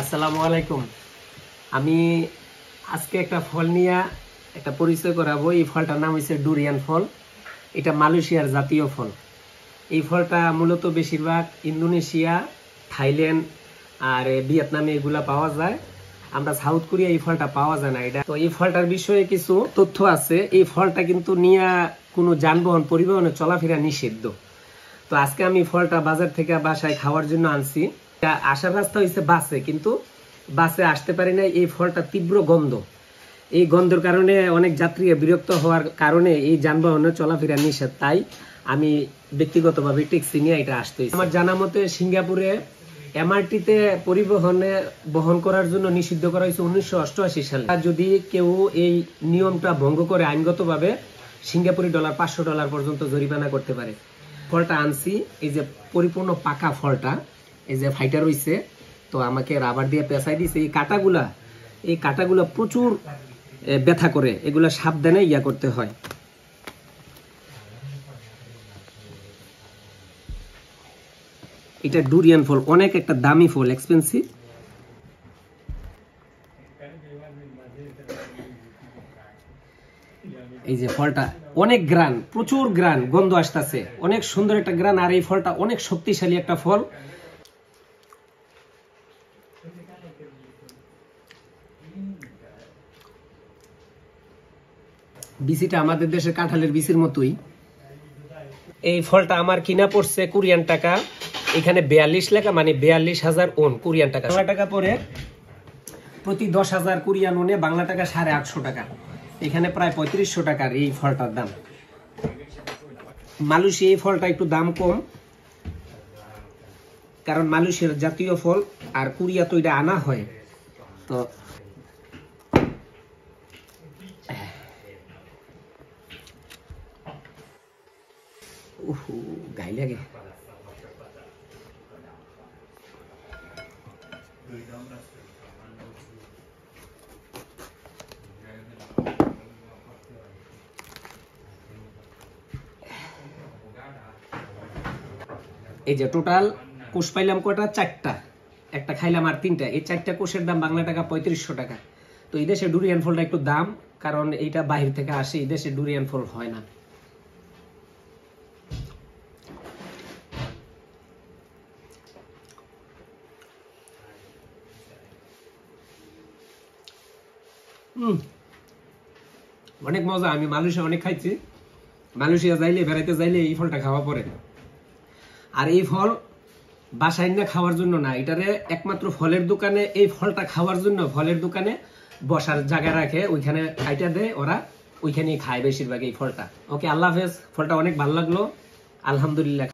আসসালামু আলাইকুম। আমি আজকে একটা ফল নিয়ে একটা পরিচয় করাবো। এই ফলটার নাম হচ্ছে ডুরিয়ান ফল। এটা মালয়েশিয়ার জাতীয় ফল। এই ফলটা মূলত বেশিরভাগ ইন্দোনেশিয়া, থাইল্যান্ড আর ভিয়েতনামে এগুলা পাওয়া যায়। আমরা সাউথ কোরিয়া এই ফলটা পাওয়া যায় না। এটা তো এই ফলটার বিষয়ে কিছু তথ্য আছে। এই ফলটা কিন্তু নিয়ে কোনো যানবাহন পরিবহনে চলাফেরা নিষিদ্ধ। তো আজকে আমি ফলটা বাজার থেকে বাসায় খাওয়ার জন্য আনছি। আসার রাস্তা হয়েছে বাসে, কিন্তু বাসে আসতে পারি না। এই ফলটা তীব্র গন্ধ, এই গন্ধের কারণে অনেক যাত্রী বিরক্ত হওয়ার কারণে এই যানবাহনে চলাফেরা নিষেধ। তাই আমি ব্যক্তিগতভাবে ট্যাক্সি নিয়ে এটা আসতে হয়েছে। আমার জানা মতে সিঙ্গাপুরে এমআরটিতে পরিবহনে বহন করার জন্য নিষিদ্ধ করা হয়েছে 1988 সালে। যদি কেউ এই নিয়মটা ভঙ্গ করে আইনগতভাবে সিঙ্গাপুরি $500 পর্যন্ত জরিমানা করতে পারে। ফলটা আনছি, এই যে পরিপূর্ণ পাকা ফলটা, এই যে ফাইটার হইছে, তো আমাকে রাবার দিয়ে পেঁচাই দিছে। এই কাঁটাগুলা প্রচুর ব্যথা করে, এগুলা সাবধানে করতে হয়। এটা ডুরিয়ান ফল, অনেক একটা দামি ফল, এক্সপেন্সিভ। এই যে ফলটা অনেক গ্রান, প্রচুর গ্রান, গন্ধ আসতেছে, অনেক সুন্দর একটা গ্রান। আর এই ফলটা অনেক শক্তিশালী একটা ফল। বিচিটা আমাদের দেশের কাঁঠালের বিচির মতোই। এই ফলটা আমার কিনা পড়ছে কোরিয়ান টাকা। এখানে 42 লেখা, মানে 42,000 ওন কোরিয়ান টাকা। বাংলা টাকা পরে প্রতি 10,000 কোরিয়ান ওনে বাংলা টাকা 850 টাকা। এখানে প্রায় 3500 টাকার এই ফলটার দাম। মালয়েশিয়া এই ফলটা একটু দাম কম, কারণ মালয়েশিয়ার জাতীয় ফল, আর কোরিয়া তো এটা আনা হয়। তো গাই লাগে। এই যে টোটাল কোষ পাইলাম কটা? 4টা। একটা খাইলাম আর 3টা। এই 4টা কোষের দাম বাংলা টাকা 3500 টাকা। তো এই দেশে ডুরিয়ান ফলটা একটু দাম, কারণ এইটা বাহির থেকে আসে, এই দেশে ডুরিয়ান ফল হয় না। অনেক মজা। আমি মালয়েশিয়া অনেক খাইছি। মালয়েশিয়া যাইলে, বেড়াইতে যাইলে এই ফলটা খাওয়া পড়ে। আর এই ফল বাসায় না খাওয়ার জন্য না, এটারে একমাত্র ফলের দোকানে, এই ফলটা খাওয়ার জন্য ফলের দোকানে বসার জায়গা রাখে, ওইখানে খাইটা দেয় ওরা, ওইখানেই খায় বেশিরভাগ এই ফলটা। ওকে, আল্লাহ হাফেজ। ফলটা অনেক ভালো লাগলো, আলহামদুলিল্লাহ।